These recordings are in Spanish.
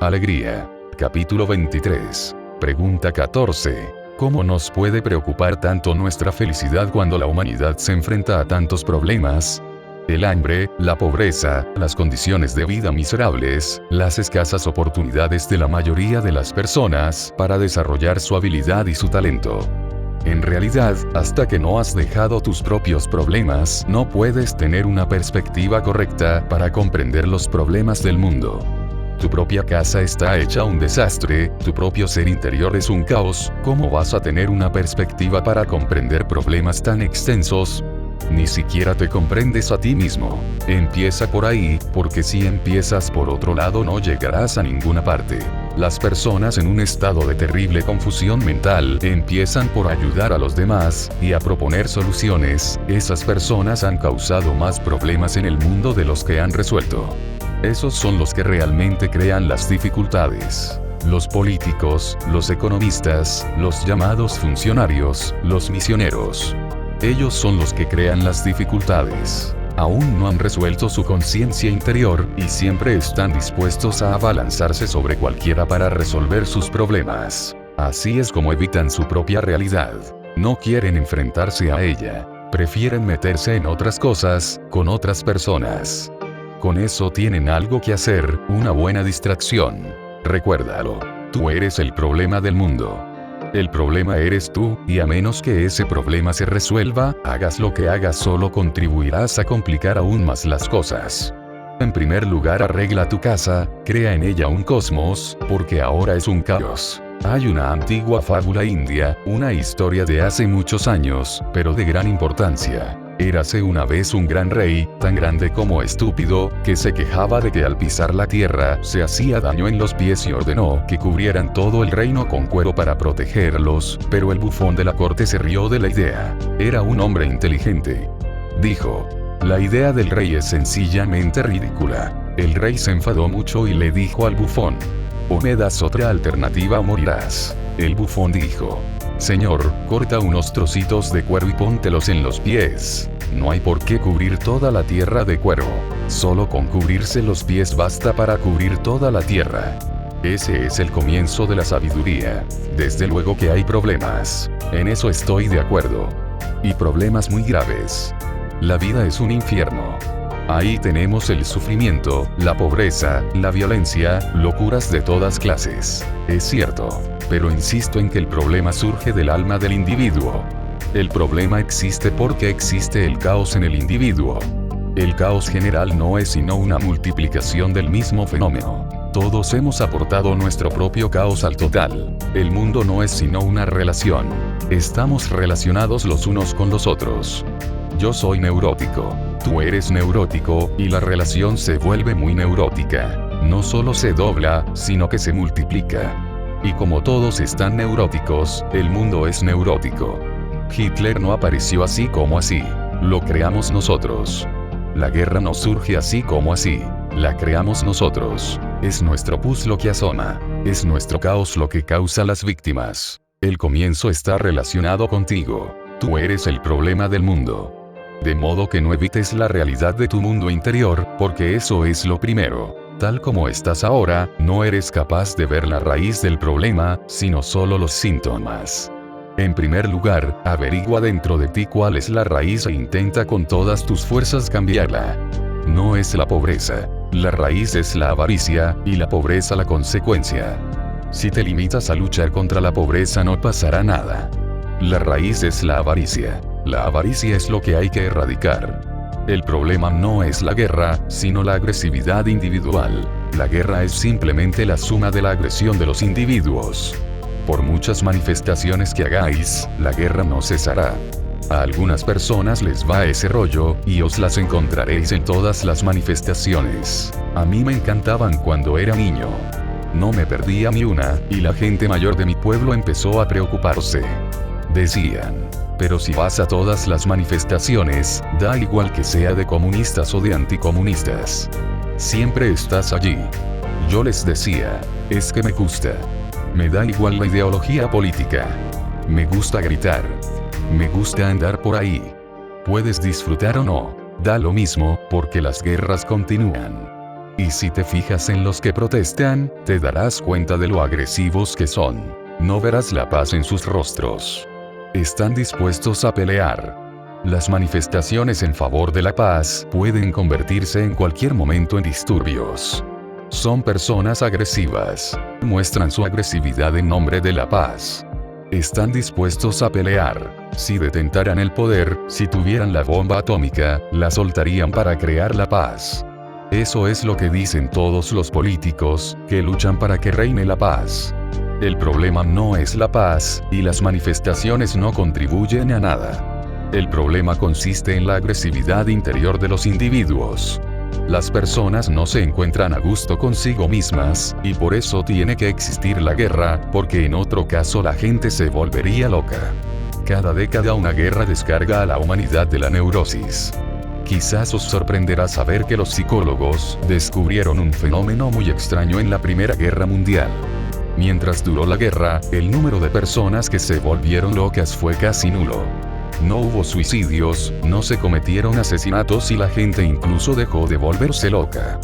Alegría. Capítulo 23. Pregunta 14. ¿Cómo nos puede preocupar tanto nuestra felicidad cuando la humanidad se enfrenta a tantos problemas? El hambre, la pobreza, las condiciones de vida miserables, las escasas oportunidades de la mayoría de las personas para desarrollar su habilidad y su talento. En realidad, hasta que no has dejado tus propios problemas, no puedes tener una perspectiva correcta para comprender los problemas del mundo. Tu propia casa está hecha un desastre, tu propio ser interior es un caos, ¿cómo vas a tener una perspectiva para comprender problemas tan extensos? Ni siquiera te comprendes a ti mismo. Empieza por ahí, porque si empiezas por otro lado no llegarás a ninguna parte. Las personas en un estado de terrible confusión mental empiezan por ayudar a los demás y a proponer soluciones. Esas personas han causado más problemas en el mundo de los que han resuelto. Esos son los que realmente crean las dificultades. Los políticos, los economistas, los llamados funcionarios, los misioneros. Ellos son los que crean las dificultades. Aún no han resuelto su conciencia interior, y siempre están dispuestos a abalanzarse sobre cualquiera para resolver sus problemas. Así es como evitan su propia realidad. No quieren enfrentarse a ella. Prefieren meterse en otras cosas, con otras personas. Con eso tienen algo que hacer, una buena distracción. Recuérdalo. Tú eres el problema del mundo. El problema eres tú, y a menos que ese problema se resuelva, hagas lo que hagas solo contribuirás a complicar aún más las cosas. En primer lugar, arregla tu casa, crea en ella un cosmos, porque ahora es un caos. Hay una antigua fábula india, una historia de hace muchos años, pero de gran importancia. Érase una vez un gran rey, tan grande como estúpido, que se quejaba de que al pisar la tierra se hacía daño en los pies y ordenó que cubrieran todo el reino con cuero para protegerlos, pero el bufón de la corte se rió de la idea. Era un hombre inteligente. Dijo: la idea del rey es sencillamente ridícula. El rey se enfadó mucho y le dijo al bufón: o me das otra alternativa o morirás. El bufón dijo: señor, corta unos trocitos de cuero y póntelos en los pies. No hay por qué cubrir toda la tierra de cuero. Solo con cubrirse los pies basta para cubrir toda la tierra. Ese es el comienzo de la sabiduría. Desde luego que hay problemas. En eso estoy de acuerdo. Y problemas muy graves. La vida es un infierno. Ahí tenemos el sufrimiento, la pobreza, la violencia, locuras de todas clases. Es cierto. Pero insisto en que el problema surge del alma del individuo. El problema existe porque existe el caos en el individuo. El caos general no es sino una multiplicación del mismo fenómeno. Todos hemos aportado nuestro propio caos al total. El mundo no es sino una relación. Estamos relacionados los unos con los otros. Yo soy neurótico. Tú eres neurótico, y la relación se vuelve muy neurótica. No solo se dobla, sino que se multiplica. Y como todos están neuróticos, el mundo es neurótico. Hitler no apareció así como así. Lo creamos nosotros. La guerra no surge así como así. La creamos nosotros. Es nuestro pus lo que asoma. Es nuestro caos lo que causa las víctimas. El comienzo está relacionado contigo. Tú eres el problema del mundo. De modo que no evites la realidad de tu mundo interior, porque eso es lo primero. Tal como estás ahora, no eres capaz de ver la raíz del problema, sino solo los síntomas. En primer lugar, averigua dentro de ti cuál es la raíz e intenta con todas tus fuerzas cambiarla. No es la pobreza. La raíz es la avaricia, y la pobreza la consecuencia. Si te limitas a luchar contra la pobreza no pasará nada. La raíz es la avaricia. La avaricia es lo que hay que erradicar. El problema no es la guerra, sino la agresividad individual. La guerra es simplemente la suma de la agresión de los individuos. Por muchas manifestaciones que hagáis, la guerra no cesará. A algunas personas les va ese rollo, y os las encontraréis en todas las manifestaciones. A mí me encantaban cuando era niño. No me perdía ni una, y la gente mayor de mi pueblo empezó a preocuparse. Decían: pero si vas a todas las manifestaciones, da igual que sea de comunistas o de anticomunistas. Siempre estás allí. Yo les decía: es que me gusta. Me da igual la ideología política. Me gusta gritar. Me gusta andar por ahí. Puedes disfrutar o no. Da lo mismo, porque las guerras continúan. Y si te fijas en los que protestan, te darás cuenta de lo agresivos que son. No verás la paz en sus rostros. Están dispuestos a pelear. Las manifestaciones en favor de la paz pueden convertirse en cualquier momento en disturbios. Son personas agresivas. Muestran su agresividad en nombre de la paz. Están dispuestos a pelear. Si detentaran el poder, si tuvieran la bomba atómica, la soltarían para crear la paz. Eso es lo que dicen todos los políticos, que luchan para que reine la paz. El problema no es la paz, y las manifestaciones no contribuyen a nada. El problema consiste en la agresividad interior de los individuos. Las personas no se encuentran a gusto consigo mismas, y por eso tiene que existir la guerra, porque en otro caso la gente se volvería loca. Cada década una guerra descarga a la humanidad de la neurosis. Quizás os sorprenderá saber que los psicólogos descubrieron un fenómeno muy extraño en la Primera Guerra Mundial. Mientras duró la guerra, el número de personas que se volvieron locas fue casi nulo. No hubo suicidios, no se cometieron asesinatos y la gente incluso dejó de volverse loca.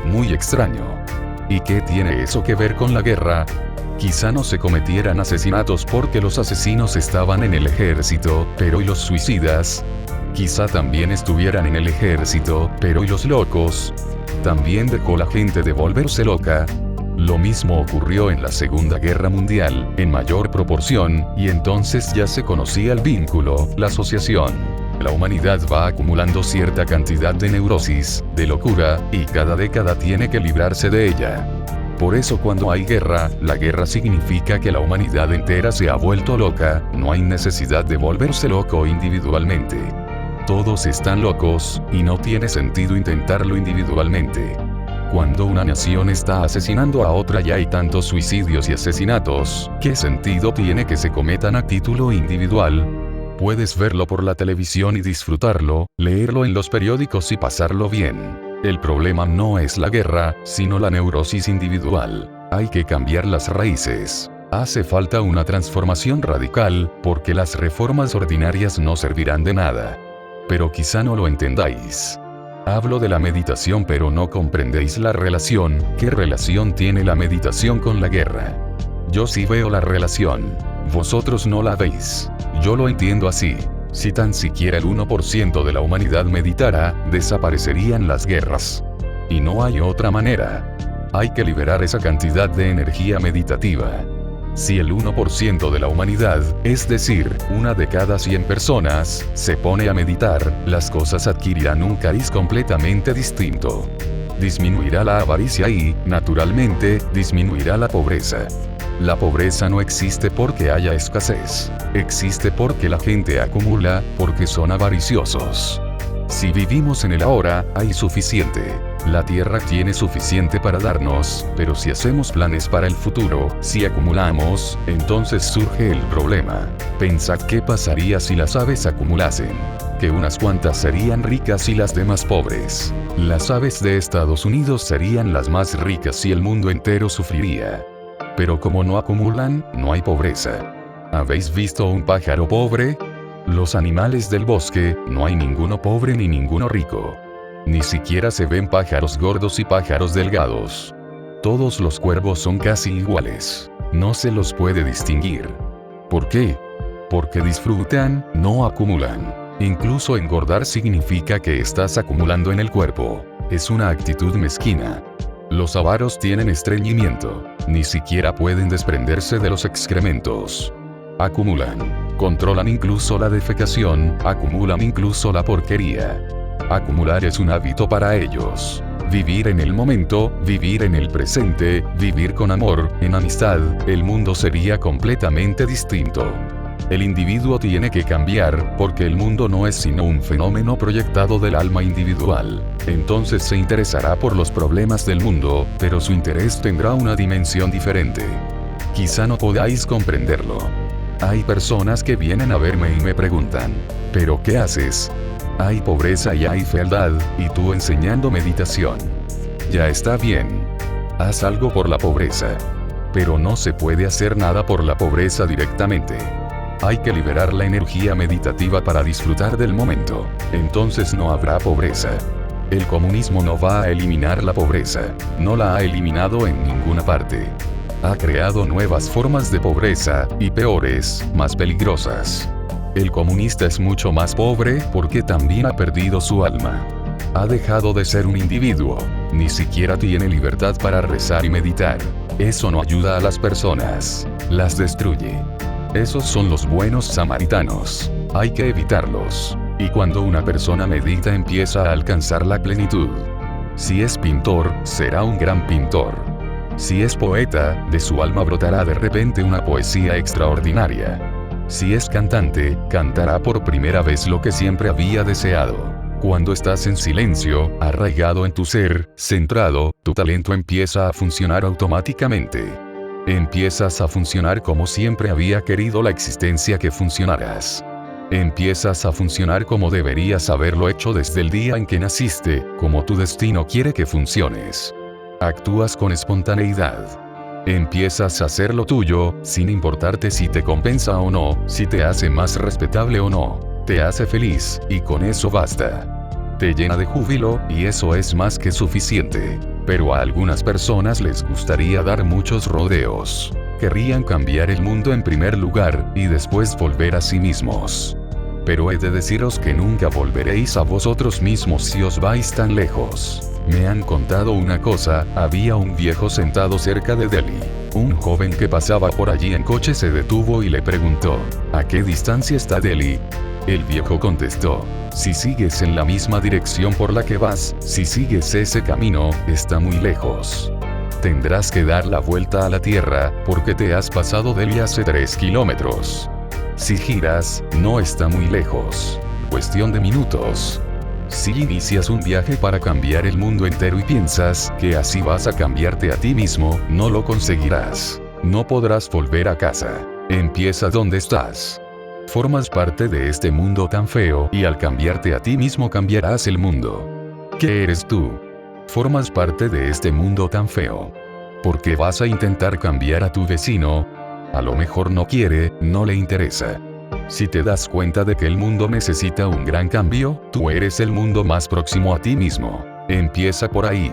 Muy extraño. ¿Y qué tiene eso que ver con la guerra? Quizá no se cometieran asesinatos porque los asesinos estaban en el ejército, pero ¿y los suicidas? Quizá también estuvieran en el ejército, pero ¿y los locos? También dejó la gente de volverse loca. Lo mismo ocurrió en la Segunda Guerra Mundial, en mayor proporción, y entonces ya se conocía el vínculo, la asociación. La humanidad va acumulando cierta cantidad de neurosis, de locura, y cada década tiene que librarse de ella. Por eso cuando hay guerra, la guerra significa que la humanidad entera se ha vuelto loca, no hay necesidad de volverse loco individualmente. Todos están locos, y no tiene sentido intentarlo individualmente. Cuando una nación está asesinando a otra y hay tantos suicidios y asesinatos, ¿qué sentido tiene que se cometan a título individual? Puedes verlo por la televisión y disfrutarlo, leerlo en los periódicos y pasarlo bien. El problema no es la guerra, sino la neurosis individual. Hay que cambiar las raíces. Hace falta una transformación radical, porque las reformas ordinarias no servirán de nada. Pero quizá no lo entendáis. Hablo de la meditación pero no comprendéis la relación. ¿Qué relación tiene la meditación con la guerra? Yo sí veo la relación. Vosotros no la veis. Yo lo entiendo así. Si tan siquiera el 1% de la humanidad meditara, desaparecerían las guerras. Y no hay otra manera. Hay que liberar esa cantidad de energía meditativa. Si el 1% de la humanidad, es decir, una de cada 100 personas, se pone a meditar, las cosas adquirirán un cariz completamente distinto. Disminuirá la avaricia y, naturalmente, disminuirá la pobreza. La pobreza no existe porque haya escasez. Existe porque la gente acumula, porque son avariciosos. Si vivimos en el ahora, hay suficiente. La tierra tiene suficiente para darnos, pero si hacemos planes para el futuro, si acumulamos, entonces surge el problema. Pensad qué pasaría si las aves acumulasen. Que unas cuantas serían ricas y las demás pobres. Las aves de Estados Unidos serían las más ricas y el mundo entero sufriría. Pero como no acumulan, no hay pobreza. ¿Habéis visto un pájaro pobre? Los animales del bosque, no hay ninguno pobre ni ninguno rico. Ni siquiera se ven pájaros gordos y pájaros delgados. Todos los cuervos son casi iguales. No se los puede distinguir. ¿Por qué? Porque disfrutan, no acumulan. Incluso engordar significa que estás acumulando en el cuerpo. Es una actitud mezquina. Los avaros tienen estreñimiento. Ni siquiera pueden desprenderse de los excrementos. Acumulan. Controlan incluso la defecación, acumulan incluso la porquería. Acumular es un hábito para ellos. Vivir en el momento, vivir en el presente, vivir con amor, en amistad, el mundo sería completamente distinto. El individuo tiene que cambiar, porque el mundo no es sino un fenómeno proyectado del alma individual. Entonces se interesará por los problemas del mundo, pero su interés tendrá una dimensión diferente. Quizá no podáis comprenderlo. Hay personas que vienen a verme y me preguntan, ¿pero qué haces? Hay pobreza y hay fealdad, y tú enseñando meditación. Ya está bien. Haz algo por la pobreza. Pero no se puede hacer nada por la pobreza directamente. Hay que liberar la energía meditativa para disfrutar del momento. Entonces no habrá pobreza. El comunismo no va a eliminar la pobreza. No la ha eliminado en ninguna parte. Ha creado nuevas formas de pobreza, y peores, más peligrosas. El comunista es mucho más pobre porque también ha perdido su alma. Ha dejado de ser un individuo. Ni siquiera tiene libertad para rezar y meditar. Eso no ayuda a las personas. Las destruye. Esos son los buenos samaritanos. Hay que evitarlos. Y cuando una persona medita empieza a alcanzar la plenitud. Si es pintor, será un gran pintor. Si es poeta, de su alma brotará de repente una poesía extraordinaria. Si es cantante, cantará por primera vez lo que siempre había deseado. Cuando estás en silencio, arraigado en tu ser, centrado, tu talento empieza a funcionar automáticamente. Empiezas a funcionar como siempre había querido la existencia que funcionaras. Empiezas a funcionar como deberías haberlo hecho desde el día en que naciste, como tu destino quiere que funciones. Actúas con espontaneidad. Empiezas a hacer lo tuyo, sin importarte si te compensa o no, si te hace más respetable o no. Te hace feliz, y con eso basta. Te llena de júbilo, y eso es más que suficiente. Pero a algunas personas les gustaría dar muchos rodeos. Querrían cambiar el mundo en primer lugar, y después volver a sí mismos. Pero he de deciros que nunca volveréis a vosotros mismos si os vais tan lejos. Me han contado una cosa, había un viejo sentado cerca de Delhi. Un joven que pasaba por allí en coche se detuvo y le preguntó, ¿a qué distancia está Delhi? El viejo contestó, si sigues en la misma dirección por la que vas, si sigues ese camino, está muy lejos. Tendrás que dar la vuelta a la Tierra, porque te has pasado Delhi hace 3 kilómetros. Si giras, no está muy lejos. Cuestión de minutos. Si inicias un viaje para cambiar el mundo entero y piensas que así vas a cambiarte a ti mismo, no lo conseguirás. No podrás volver a casa. Empieza donde estás. Formas parte de este mundo tan feo y al cambiarte a ti mismo cambiarás el mundo. ¿Qué eres tú? Formas parte de este mundo tan feo. ¿Por qué vas a intentar cambiar a tu vecino? A lo mejor no quiere, no le interesa. Si te das cuenta de que el mundo necesita un gran cambio, tú eres el mundo más próximo a ti mismo. Empieza por ahí.